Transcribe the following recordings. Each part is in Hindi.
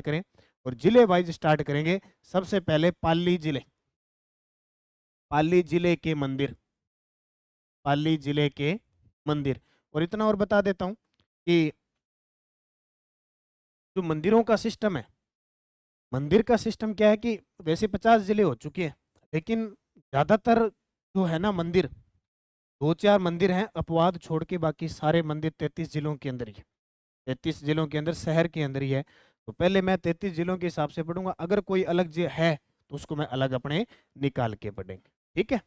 करें और जिले वाइज स्टार्ट करेंगे। सबसे पहले पाली जिले, पाली जिले के मंदिर, पाली जिले के मंदिर। और इतना और बता देता हूं कि जो मंदिरों का सिस्टम है, मंदिर का सिस्टम क्या है कि वैसे 50 जिले हो चुके हैं, लेकिन ज्यादातर जो है ना मंदिर, 2-4 मंदिर हैं अपवाद छोड़ के, बाकी सारे मंदिर 33 जिलों के अंदर ही है, 33 जिलों के अंदर, शहर के अंदर ही है। तो पहले मैं 33 जिलों के हिसाब से पढ़ूंगा, अगर कोई अलग है तो उसको मैं अलग अपने निकाल के पढ़ेंगे, ठीक है।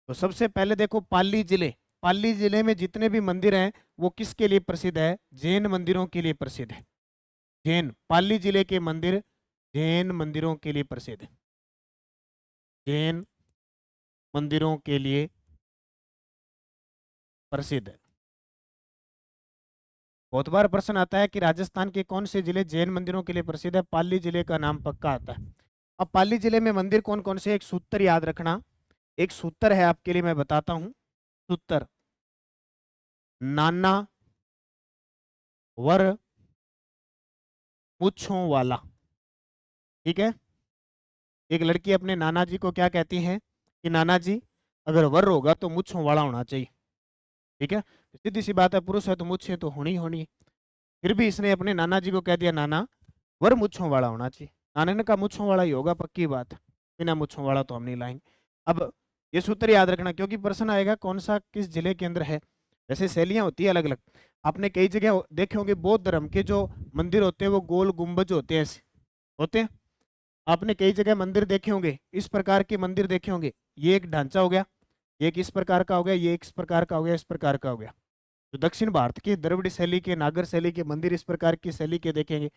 तो सबसे पहले देखो पाली जिले, पाली जिले में जितने भी मंदिर हैं वो किसके लिए प्रसिद्ध है? जैन मंदिरों के लिए प्रसिद्ध है। जैन, पाली जिले के मंदिर जैन मंदिरों के लिए प्रसिद्ध है, जैन मंदिरों के लिए प्रसिद्ध है। बहुत बार प्रश्न आता है कि राजस्थान के कौन से जिले जैन मंदिरों के लिए प्रसिद्ध है, पाली जिले का नाम पक्का आता है। अब पाली जिले में मंदिर कौन कौन से, एक सूत्र याद रखना, एक सूत्र है आपके लिए, मैं बताता हूं सूत्र। नाना वर मूंछों वाला, ठीक है। एक लड़की अपने नाना जी को क्या कहती है कि नाना जी अगर वर होगा तो मूंछों वाला होना चाहिए, ठीक है। सीधी सी बात है, पुरुष है तो मूंछें तो होनी ही होनी है। फिर भी इसने अपने नाना जी को कह दिया नाना वर मूंछों वाला होना चाहिए। नाना ने कहा मूंछों वाला ही होगा, पक्की बात, बिना मूंछों वाला तो हम नहीं लाएंगे। अब ये सूत्र याद रखना, क्योंकि प्रश्न आएगा कौन सा किस जिले के अंदर है। वैसे शैलियां होती है अलग अलग, आपने कई जगह देखे होंगे बौद्ध धर्म के जो मंदिर होते हैं वो गोल गुंबज होते हैं, ऐसे होते हैं। आपने कई जगह मंदिर देखे होंगे, इस प्रकार के मंदिर देखे होंगे। ये एक ढांचा हो गया, एक इस प्रकार का हो गया, ये एक इस प्रकार का हो गया, इस प्रकार का हो गया। तो दक्षिण भारत के द्रविड़ शैली के, नागर शैली के मंदिर इस प्रकार की शैली के देखेंगे।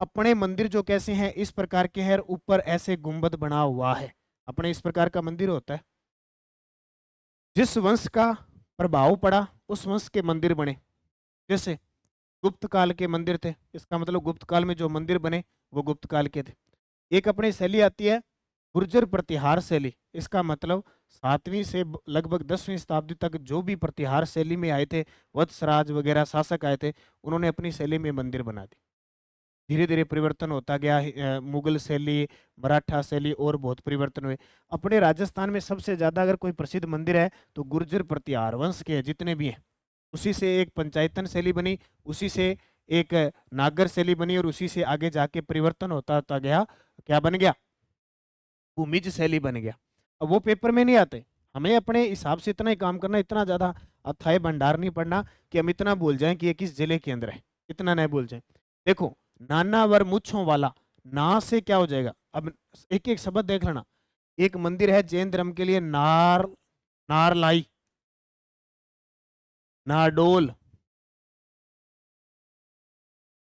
अपने मंदिर जो कैसे हैं, इस प्रकार के हैं, ऊपर ऐसे गुंबद बना हुआ है, अपने इस प्रकार का मंदिर होता है। जिस वंश का प्रभाव पड़ा उस वंश के मंदिर बने। जैसे गुप्त काल के मंदिर थे, इसका मतलब गुप्त काल में जो मंदिर बने वो गुप्त काल के थे। एक अपनी शैली आती है गुर्जर प्रतिहार शैली, इसका मतलब 7वीं से लगभग 10वीं शताब्दी तक जो भी प्रतिहार शैली में आए थे, वत्सराज वगैरह शासक आए थे, उन्होंने अपनी शैली में मंदिर बना दी। धीरे धीरे परिवर्तन होता गया, मुगल शैली, मराठा शैली, और बहुत परिवर्तन हुए। अपने राजस्थान में सबसे ज्यादा अगर कोई प्रसिद्ध मंदिर है तो गुर्जर प्रतिहार वंश के जितने भी हैं, उसी से एक पंचायतन शैली बनी, उसी से एक नागर शैली बनी, और उसी से आगे जाके परिवर्तन होता होता गया, क्या बन गया? भूमिज शैली बन गया। अब वो पेपर में नहीं आते, हमें अपने हिसाब से इतना ही काम करना, इतना ज्यादा अथाह भंडार नहीं पढ़ना कि हम इतना भूल जाएं कि ये किस जिले के अंदर है, इतना नहीं भूल जाएं। देखो नानावर मूंछों वाला, ना से क्या हो जाएगा? अब एक एक शब्द देख लेना। एक मंदिर है जैन धर्म के लिए, नारलाई, नाडोल,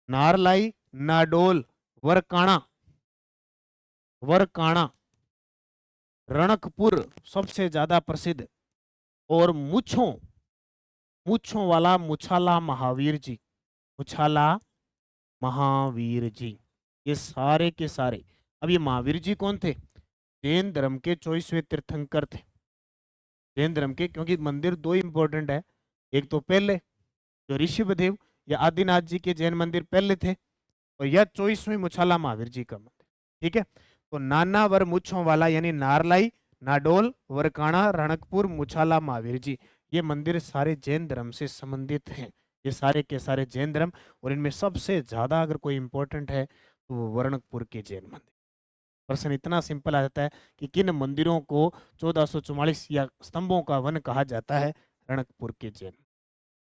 नारलाई, नाडोल, वरकाणा, वरकाणा, रणकपुर सबसे ज्यादा प्रसिद्ध, और मूछों, मूछों वाला मुछाला महावीर जी, मुछाला महावीर जी, ये सारे के सारे। अब ये महावीर जी कौन थे? जैन धर्म के 24वें तीर्थंकर थे, जैन धर्म के। क्योंकि मंदिर दो इंपॉर्टेंट है, एक तो पहले जो ऋषिवदेव या आदिनाथ जी के जैन मंदिर पहले थे, और यह 24वें मुछाला महावीर जी का मंदिर, ठीक है। तो नाना वर मुछों वाला यानी नारलाई, नाडोल, वरकाणा, रणकपुर, मुछाला महावीर जी, ये मंदिर सारे जैन धर्म से संबंधित हैं, ये सारे के सारे जैन धर्म। और इनमें सबसे ज्यादा अगर कोई इंपॉर्टेंट है तो वो वर्णकपुर के जैन मंदिर। प्रश्न इतना सिंपल आ जाता है कि किन मंदिरों को 1444 या स्तंभों का वन कहा जाता है? रणकपुर के जैन।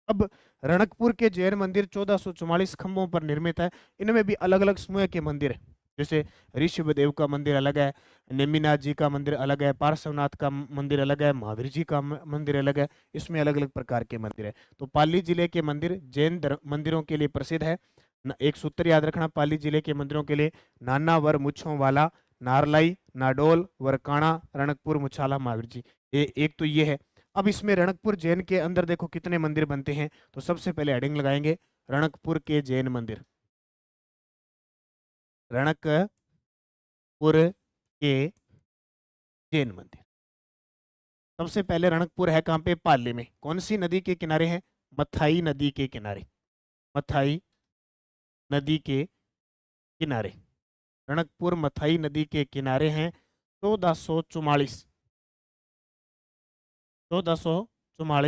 अब रणकपुर के जैन मंदिर 1444 खंभों पर निर्मित है। इनमें भी अलग अलग समूह के मंदिर है, जैसे ऋषभदेव का मंदिर अलग है, नेमिनाथ जी का मंदिर अलग है, पार्श्वनाथ का मंदिर अलग है, महावीर जी का मंदिर अलग है। इसमें अलग अलग प्रकार के मंदिर है। तो पाली जिले के मंदिर जैन मंदिरों के लिए प्रसिद्ध है। एक सूत्र याद रखना पाली जिले के मंदिरों के लिए, नाना वर मुछों वाला, नारलाई, नाडोल, वरकाणा, रणकपुर, मुछाला, महावीर जी। एक तो ये है। अब इसमें रणकपुर जैन के अंदर देखो कितने मंदिर बनते हैं, तो सबसे पहले हेडिंग लगाएंगे रणकपुर के जैन मंदिर, रणकपुर के जैन मंदिर। सबसे पहले रणकपुर है कहाँ पे? पाली में। कौन सी नदी के किनारे है? मथाई नदी के किनारे, मथाई नदी के किनारे। रणकपुर मथाई नदी के किनारे हैं। 1444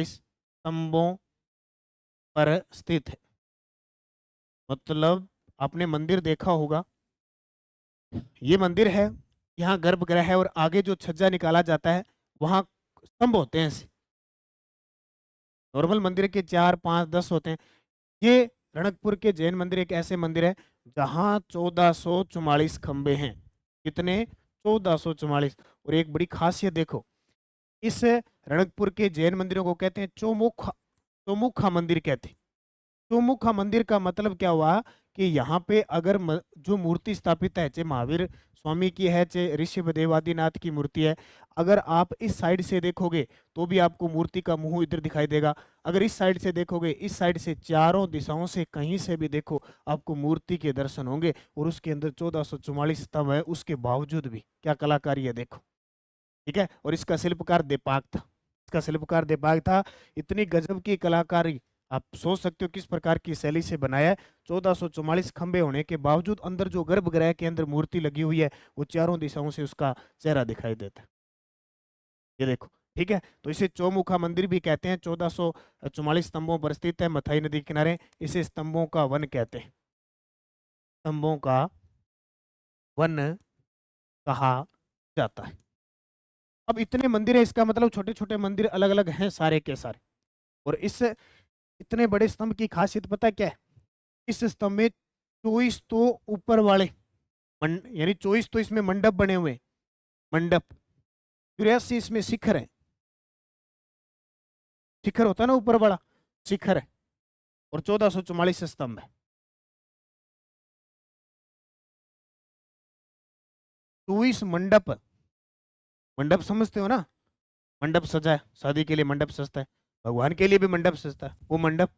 स्तंभों पर स्थित है। मतलब आपने मंदिर देखा होगा, ये मंदिर है, यहाँ गर्भगृह है और आगे जो छज्जा निकाला जाता है वहां स्तंभ होते हैं ऐसे। नॉर्मल मंदिर के 4 5 10 होते हैं। ये रणकपुर के जैन मंदिर एक ऐसे मंदिर है जहां 1444 खंबे हैं। कितने? 1444। और एक बड़ी खासियत देखो, इस रणकपुर के जैन मंदिरों को कहते हैं चौमुखा, चौमुखा मंदिर कहते हैं। चौमुखा मंदिर का मतलब क्या हुआ कि यहाँ पे अगर जो मूर्ति स्थापित है, चाहे महावीर स्वामी की है, चाहे ऋषभ देवादिनाथ की मूर्ति है, अगर आप इस साइड से देखोगे तो भी आपको मूर्ति का मुंह इधर दिखाई देगा। अगर इस साइड से देखोगे, इस साइड से, चारों दिशाओं से कहीं से भी देखो आपको मूर्ति के दर्शन होंगे। और उसके अंदर 1444 स्तंभ है, उसके बावजूद भी क्या कलाकारी है देखो। ठीक है। और इसका शिल्पकार दीपाक था, इसका शिल्पकार दीपाक था। इतनी गजब की कलाकारी, आप सोच सकते हो किस प्रकार की शैली से बनाया है। 1444 खंबे होने के बावजूद अंदर जो गर्भगृह के अंदर मूर्ति लगी हुई है वो चारों दिशाओं से उसका चेहरा दिखाई देता है। ये देखो। ठीक है। तो इसे चौमुखा मंदिर भी कहते हैं। 1444 स्तंभों पर स्थित है मथाई नदी के किनारे। इसे स्तंभों का वन कहते हैं, स्तंभों का वन कहा जाता है। अब इतने मंदिर है, इसका मतलब छोटे छोटे मंदिर अलग अलग हैं सारे के सारे। और इस इतने बड़े स्तंभ की खासियत पता है क्या है? इस स्तंभ में 24 तो ऊपर वाले यानी 24 तो इसमें मंडप बने हुए हैं, मंडप। 83 इसमें शिखर है, शिखर होता है ना ऊपर वाला, शिखर है। और 1444 स्तंभ है। 24 मंडप, मंडप समझते हो ना? मंडप सजा है, शादी के लिए मंडप सजता है, भगवान के लिए भी मंडप सजता है, वो मंडप।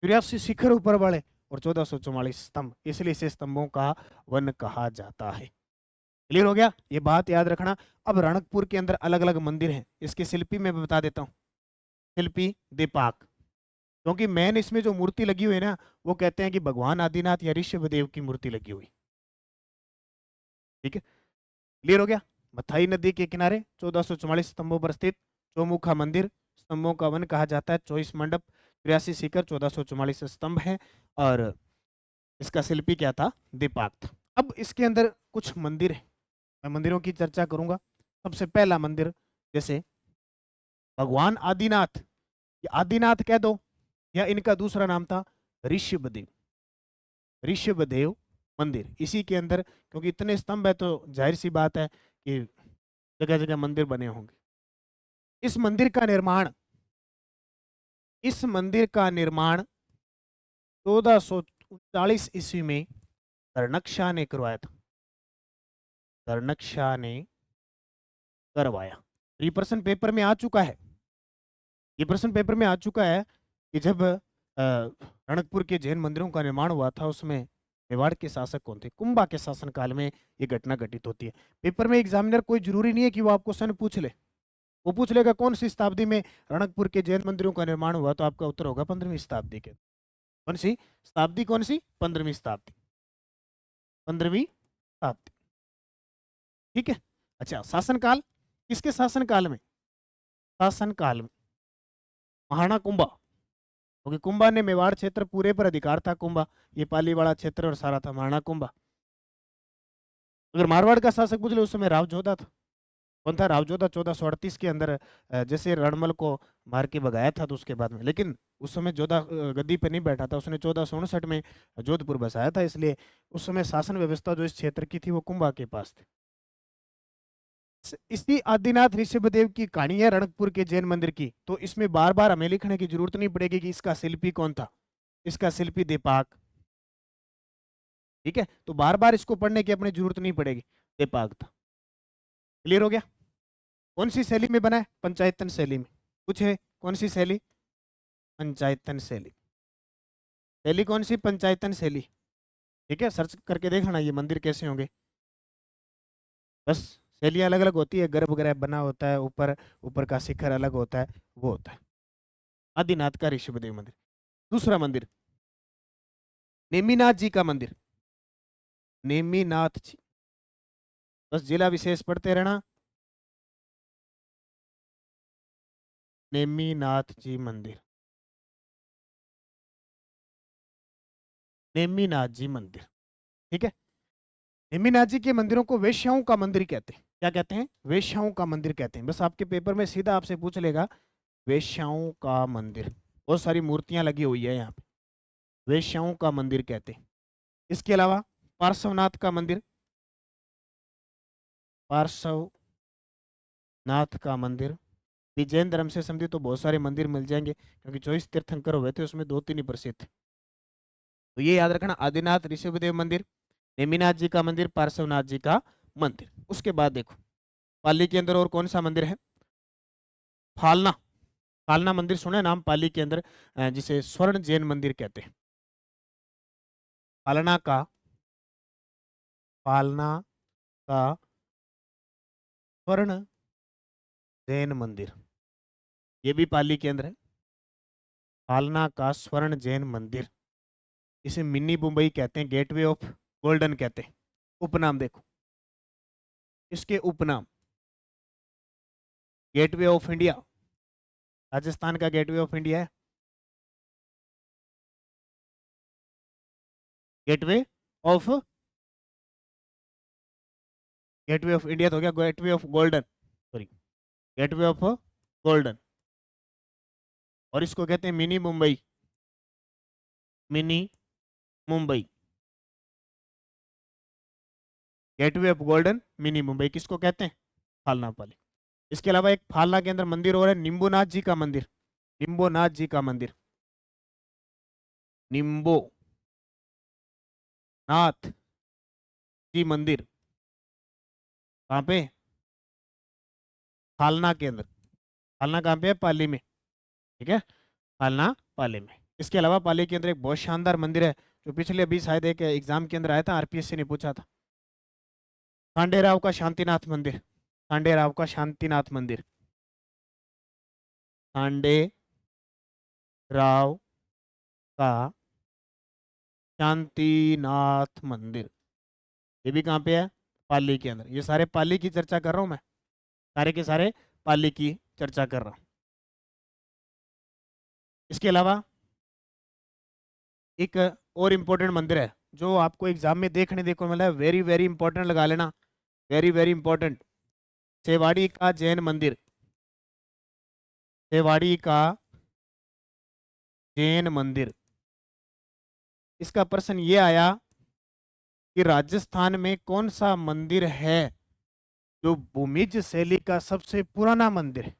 83 शिखर ऊपर वाले और 1444 स्तंभ, इसलिए इसे स्तंभों का वन कहा जाता है। क्लियर हो गया? ये बात याद रखना। अब रणकपुर के अंदर अलग अलग मंदिर हैं, इसके शिल्पी मैं बता देता हूँ। शिल्पी दीपाक, क्योंकि मेन इसमें जो मूर्ति लगी हुई है ना, वो कहते हैं कि भगवान आदिनाथ या ऋषभ देव की मूर्ति लगी हुई। ठीक है। क्लियर हो गया? मथाई नदी के किनारे 1444 स्तंभों पर स्थित चौमुखा मंदिर, स्तंभों का वन कहा जाता है। 24 मंडप, 83 शिखर, 1444 स्तंभ है। और इसका शिल्पी क्या था? दीपाक था। अब इसके अंदर कुछ मंदिर है, मैं मंदिरों की चर्चा करूंगा। सबसे पहला मंदिर, जैसे भगवान आदिनाथ, ये आदिनाथ कह दो, या इनका दूसरा नाम था ऋषभदेव, ऋषभदेव मंदिर। इसी के अंदर, क्योंकि इतने स्तंभ है तो जाहिर सी बात है कि जगह जगह मंदिर बने होंगे। इस मंदिर का निर्माण, इस मंदिर का निर्माण 1439 ईस्वी में कर्णक ने करवाया था, कर्णक ने करवाया। ये प्रश्न पेपर में आ चुका है, ये प्रश्न पेपर में आ चुका है कि जब रणकपुर के जैन मंदिरों का निर्माण हुआ था, उसमें मेवाड़ के शासक कौन थे? कुंभा के शासनकाल में ये घटना घटित होती है। पेपर में एग्जामिनर कोई जरूरी नहीं है कि वो आपको सन पूछ ले, वो पूछ लेगा कौन सी शताब्दी में रणकपुर के जैन मंदिरों का निर्माण हुआ, तो आपका उत्तर होगा 15वीं शताब्दी के। कौन सी शताब्दी? कौन सी? 15वीं शताब्दी, 15वीं शताब्दी। ठीक है। अच्छा, शासनकाल, किसके शासनकाल में? शासनकाल में महाराणा कुंभा, क्योंकि कुंभा ने मेवाड़ क्षेत्र पूरे पर अधिकार था। कुंभा ये पाली वाला क्षेत्र और सारा था महाराणा कुंभा। अगर मारवाड़ का शासक पूछ ले, उस समय राव जोधा था। कौन था? राव जोधा। 1438 के अंदर जैसे रणमल को मार के भगाया था, तो उसके बाद में, लेकिन उस समय जोधा गद्दी पे नहीं बैठा था, उसने 1459 में जोधपुर बसाया था। इसलिए उस समय शासन व्यवस्था जो इस क्षेत्र की थी वो कुंभा के पास थी। इसी आदिनाथ ऋषभदेव की कहानी है रणकपुर के जैन मंदिर की। तो इसमें बार बार हमें लिखने की जरूरत नहीं पड़ेगी कि इसका शिल्पी कौन था। इसका शिल्पी दीपाक। ठीक है। तो बार बार इसको पढ़ने की अपनी जरूरत नहीं पड़ेगी, दीपाक था। क्लियर हो गया? कौन सी शैली में बना है? पंचायतन शैली में। कुछ है कौन सी शैली? पंचायतन शैली। शैली कौन सी? पंचायतन शैली। ठीक है, सर्च करके देखना ये मंदिर कैसे होंगे। बस शैलियाँ अलग अलग होती है, गर्भगृह बना होता है, ऊपर ऊपर का शिखर अलग होता है, वो होता है आदिनाथ का ऋषभदेव मंदिर। दूसरा मंदिर नेमिनाथ जी का मंदिर, नेमिनाथ जी। बस जिला विशेष पढ़ते रहना। नेमिनाथ जी मंदिर, नेमिनाथ जी मंदिर, ठीक है। नेमिनाथ जी के मंदिरों को वेश्याओं का मंदिर कहते हैं। क्या कहते हैं? वेश्याओं का मंदिर कहते हैं। बस आपके पेपर में सीधा आपसे पूछ लेगा वेश्याओं का मंदिर, बहुत सारी मूर्तियां लगी हुई है यहाँ पे, वेश्याओं का मंदिर कहते हैं। इसके अलावा पार्श्वनाथ का मंदिर, पार्श्वनाथ का मंदिर भी जैन धर्म से संबंधित तो बहुत सारे मंदिर मिल जाएंगे, क्योंकि 24 तीर्थंकर हुए थे, उसमें 2-3 ही प्रसिद्ध थे। तो ये याद रखना, आदिनाथ ऋषभदेव मंदिर, नेमिनाथ जी का मंदिर, पार्श्वनाथ जी का मंदिर। उसके बाद देखो पाली के अंदर और कौन सा मंदिर है? फालना, फालना मंदिर सुना है नाम पाली के अंदर, जिसे स्वर्ण जैन मंदिर कहते हैं। फालना का, फालना का स्वर्ण जैन मंदिर, ये भी पाली के अंदर है। फालना का स्वर्ण जैन मंदिर, इसे मिनी मुंबई कहते हैं, गेटवे ऑफ गोल्डन कहते हैं। उपनाम देखो इसके उपनाम, गेटवे ऑफ इंडिया, राजस्थान का गेटवे ऑफ इंडिया है, gateway of, gateway of India तो हो गया, gateway of golden, sorry, gateway of golden. और इसको कहते हैं mini Mumbai, mini Mumbai, gateway of golden, mini Mumbai किसको कहते हैं? फालना पाली। इसके अलावा एक फालना के अंदर मंदिर और है, निम्बोनाथ जी का मंदिर, निम्बोनाथ जी का मंदिर, निम्बो नाथ जी मंदिर, कहाँ पे? फालना के अंदर। फालना कहाँ पे है? पाली में, ठीक है, फालना पाली में। इसके अलावा पाली के अंदर एक बहुत शानदार मंदिर है, जो पिछले अभी शायद एक एग्जाम के अंदर आया था, आरपीएससी ने पूछा था, खांडेराव का शांतिनाथ मंदिर, खांडेराव का शांतिनाथ मंदिर, खांडे राव का शांतिनाथ मंदिर, ये भी कहाँ पे है? पाली के अंदर। ये सारे पाली की चर्चा कर रहा हूँ मैं, सारे के सारे पाली की चर्चा कर रहा हूँ। इसके अलावा एक और इम्पोर्टेंट मंदिर है जो आपको एग्जाम में देखने देखो मिला है, वेरी वेरी इंपॉर्टेंट, लगा लेना, वेरी वेरी इंपॉर्टेंट, सेवाड़ी का जैन मंदिर, सेवाड़ी का जैन मंदिर। इसका प्रश्न ये आया कि राजस्थान में कौन सा मंदिर है जो भूमिज शैली का सबसे पुराना मंदिर है?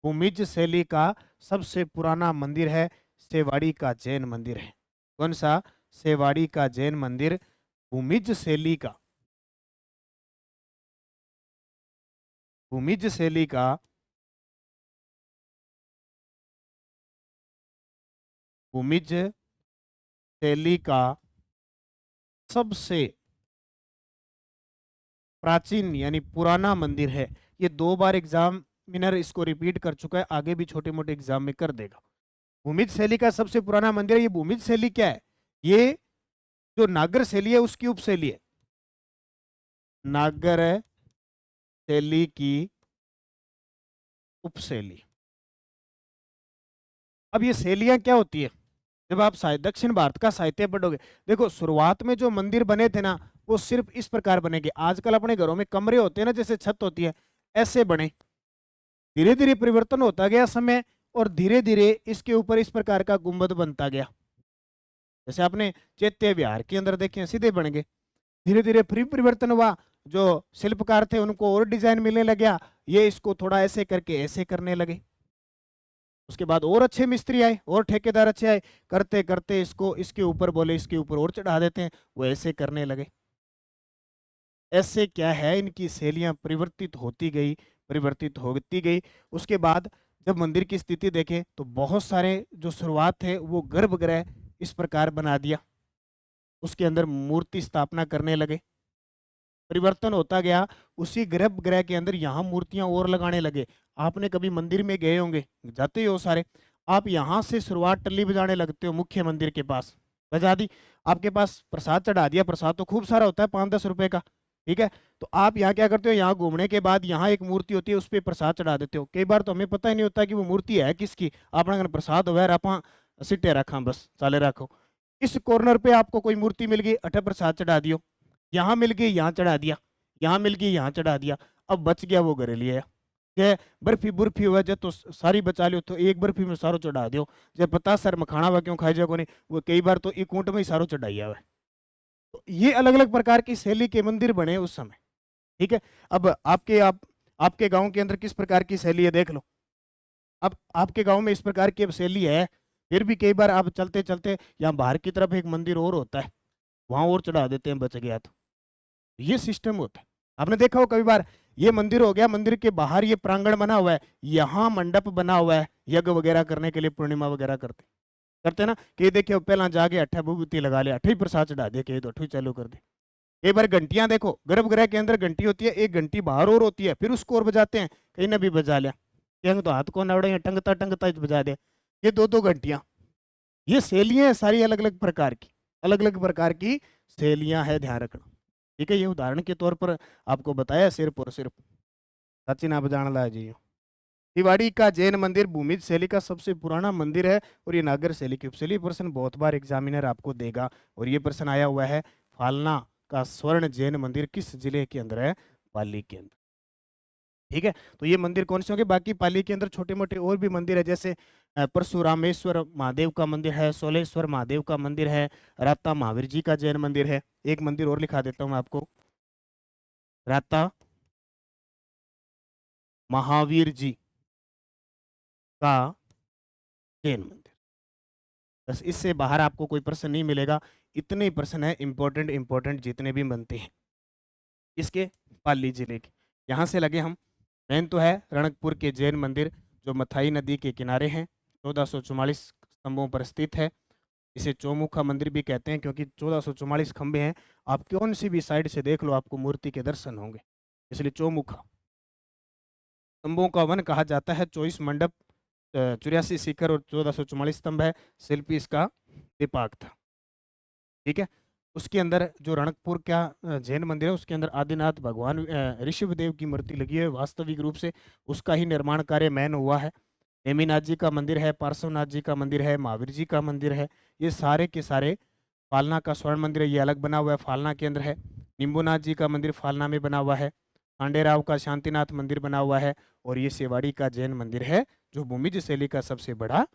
भूमिज शैली का सबसे पुराना मंदिर है, सेवाड़ी का जैन मंदिर है। कौन सा? सेवाड़ी का जैन मंदिर, भूमिज शैली का, भूमिज शैली का भूमिज शैली का सबसे प्राचीन यानी पुराना मंदिर है। ये 2 बार एग्जामिनर इसको रिपीट कर चुका है, आगे भी छोटे मोटे एग्जाम में कर देगा। भूमिज शैली का सबसे पुराना मंदिर है। ये भूमिज शैली क्या है? ये जो नागर शैली है उसकी उपशैली है, नागर शैली की उपशैली। अब ये शैलियां क्या होती है? जब आप दक्षिण भारत का साहित्य पढ़ोगे, देखो शुरुआत में जो मंदिर बने थे ना, वो सिर्फ इस प्रकार बनेंगे। आजकल अपने घरों में कमरे होते हैं ना, जैसे छत होती है, ऐसे बने। धीरे धीरे परिवर्तन होता गया समय, और धीरे धीरे इसके ऊपर इस प्रकार का गुंबद बनता गया। जैसे आपने चैत्य विहार के अंदर देखे, सीधे बन गए। धीरे धीरे फिर परिवर्तन हुआ, जो शिल्पकार थे उनको और डिजाइन मिलने लग गया, ये इसको थोड़ा ऐसे करके ऐसे करने लगे। उसके बाद और अच्छे मिस्त्री आए और ठेकेदार अच्छे आए, करते करते इसको इसके ऊपर बोले इसके ऊपर और चढ़ा देते हैं, वो ऐसे करने लगे। ऐसे क्या है, इनकी शैलियां परिवर्तित होती गई, परिवर्तित होती गई। उसके बाद जब मंदिर की स्थिति देखें तो बहुत सारे जो शुरुआत है वो गर्भगृह इस प्रकार बना दिया, उसके अंदर मूर्ति स्थापना करने लगे। परिवर्तन होता गया, उसी गर्भगृह के अंदर यहाँ मूर्तियां और लगाने लगे। आपने कभी मंदिर में गए होंगे, जाते ही हो सारे, आप यहाँ से शुरुआत टल्ली बजाने लगते हो, मुख्य मंदिर के पास बजा दी, आपके पास प्रसाद चढ़ा दिया, प्रसाद तो खूब सारा होता है 5-10 रुपए का, ठीक है। तो आप यहाँ क्या करते हो, यहाँ घूमने के बाद यहाँ एक मूर्ति होती है, उस पर प्रसाद चढ़ा देते हो। कई बार तो हमें पता ही नहीं होता कि वो मूर्ति है किसकी, अपना अगर प्रसाद हो आप सिट्टे रखा बस चाले रखो। इस कॉर्नर पे आपको कोई मूर्ति मिल गई, अठे प्रसाद चढ़ा दियो, यहाँ मिल गई यहाँ चढ़ा दिया, यहाँ मिल गई यहाँ चढ़ा दिया, अब बच गया वो घरे लिया। जय बर्फी बुर्फी हुआ जब तो सारी बचा लियो, तो एक बर्फी में सारो चढ़ा दियो। जब पता सर मखाना हुआ क्यों खाई जाओ नहीं, वो कई बार तो एक ऊंट में ही सारो चढ़ाई हुआ। तो ये अलग अलग प्रकार की शैली के मंदिर बने उस समय। ठीक है। अब आपके गांव के अंदर किस प्रकार की शैली है देख लो। अब आपके गांव में इस प्रकार की अब शैली है, फिर भी कई बार आप चलते चलते यहाँ बाहर की तरफ एक मंदिर और होता है, वहां और चढ़ा देते हैं, बच गया तो। ये सिस्टम होता है। आपने देखा हो कई बार, ये मंदिर हो गया, मंदिर के बाहर ये प्रांगण बना हुआ है, यहाँ मंडप बना हुआ है यज्ञ वगैरह करने के लिए, पूर्णिमा वगैरह करते करते ना कि देखिए पहला जाके अट्ठा भूति लगा लिया, अट्ठे प्रसाद चढ़ा दे के तो अट्ठू चालू कर दे। एक बार घंटियां देखो, गर्भगृह के अंदर घंटी होती है, एक घंटी बाहर और होती है, फिर उसको और बजाते हैं, कहीं ने भी बजा लिया, कहीं तो हाथ को नवड़े टंगता टंगता बजा दे। ये दो दो घंटियां, ये शैलियां सारी अलग अलग प्रकार की, अलग अलग प्रकार की शैलियां है, ध्यान रखना। ठीक है। ये उदाहरण के तौर पर आपको बताया, सिर्फ और सिर्फ सचिन आप जान ला जी। तिवाड़ी का जैन मंदिर भूमिज शैली का सबसे पुराना मंदिर है और ये नागर शैली की उपशैली। प्रश्न बहुत बार एग्जामिनर आपको देगा, और ये प्रश्न आया हुआ है, फालना का स्वर्ण जैन मंदिर किस जिले के अंदर है, पाली के अंदर। ठीक है। तो ये मंदिर कौन से होंगे, बाकी पाली के अंदर छोटे मोटे और भी मंदिर है, जैसे परशुरामेश्वर महादेव का मंदिर है, सोलेश्वर महादेव का मंदिर है, राता महावीर जी का जैन मंदिर है। एक मंदिर और लिखा देता हूं मैं आपको, राता महावीर जी का जैन मंदिर। बस इससे बाहर आपको कोई प्रश्न नहीं मिलेगा, इतने प्रश्न है इंपॉर्टेंट इंपॉर्टेंट जितने भी बनते हैं इसके पाली जिले के। यहाँ से लगे हम, मेन तो है रणकपुर के जैन मंदिर जो मथाई नदी के किनारे हैं, 1444 स्तंभों पर स्थित है। इसे चौमुखा मंदिर भी कहते हैं क्योंकि 1444 खंबे हैं, आप कौन सी भी साइड से देख लो आपको मूर्ति के दर्शन होंगे, इसलिए चौमुखा। स्तंभों का वन कहा जाता है, 24 मंडप, 84 शिखर और 1444 स्तंभ है। शिल्पी इसका दीपाक था। ठीक है। उसके अंदर जो रणकपुर का जैन मंदिर है, उसके अंदर आदिनाथ भगवान ऋषभदेव की मूर्ति लगी है वास्तविक रूप से, उसका ही निर्माण कार्य मैन हुआ है। नेमिनाथ जी का मंदिर है, पार्श्वनाथ जी का मंदिर है, महावीर जी का मंदिर है, ये सारे के सारे। फालना का स्वर्ण मंदिर है, ये अलग बना हुआ है, फालना के अंदर है। निम्बूनाथ जी का मंदिर फालना में बना हुआ है। खांडेराव का शांतिनाथ मंदिर बना हुआ है, और ये सेवाड़ी का जैन मंदिर है जो भूमिज शैली का सबसे बड़ा।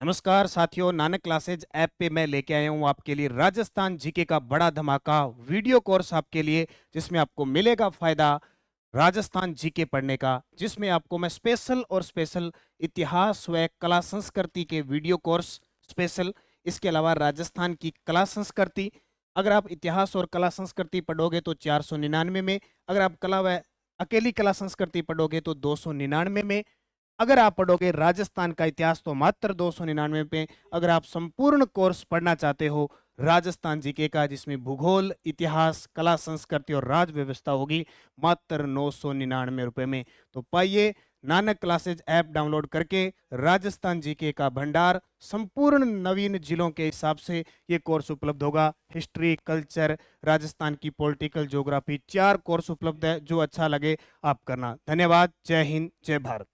नमस्कार साथियों, नानक क्लासेज ऐप पे मैं लेके आया हूँ आपके लिए राजस्थान जीके का बड़ा धमाका वीडियो कोर्स आपके लिए, जिसमें आपको मिलेगा फायदा राजस्थान जीके पढ़ने का, जिसमें आपको मैं स्पेशल और स्पेशल इतिहास व कला संस्कृति के वीडियो कोर्स स्पेशल, इसके अलावा राजस्थान की कला संस्कृति, अगर आप इतिहास और कला संस्कृति पढ़ोगे तो 499 में, अगर आप कला व अकेली कला संस्कृति पढ़ोगे तो 299 में, अगर आप पढ़ोगे राजस्थान का इतिहास तो मात्र 299 पे, अगर आप संपूर्ण कोर्स पढ़ना चाहते हो राजस्थान जीके का, जिसमें भूगोल, इतिहास, कला संस्कृति और राज व्यवस्था होगी, मात्र 999 रुपए में। तो पाइए नानक क्लासेज ऐप डाउनलोड करके राजस्थान जीके का भंडार संपूर्ण नवीन जिलों के हिसाब से ये कोर्स उपलब्ध होगा। हिस्ट्री, कल्चर, राजस्थान की पॉलिटिकल ज्योग्राफी, 4 कोर्स उपलब्ध है, जो अच्छा लगे आप करना। धन्यवाद। जय हिंद, जय भारत।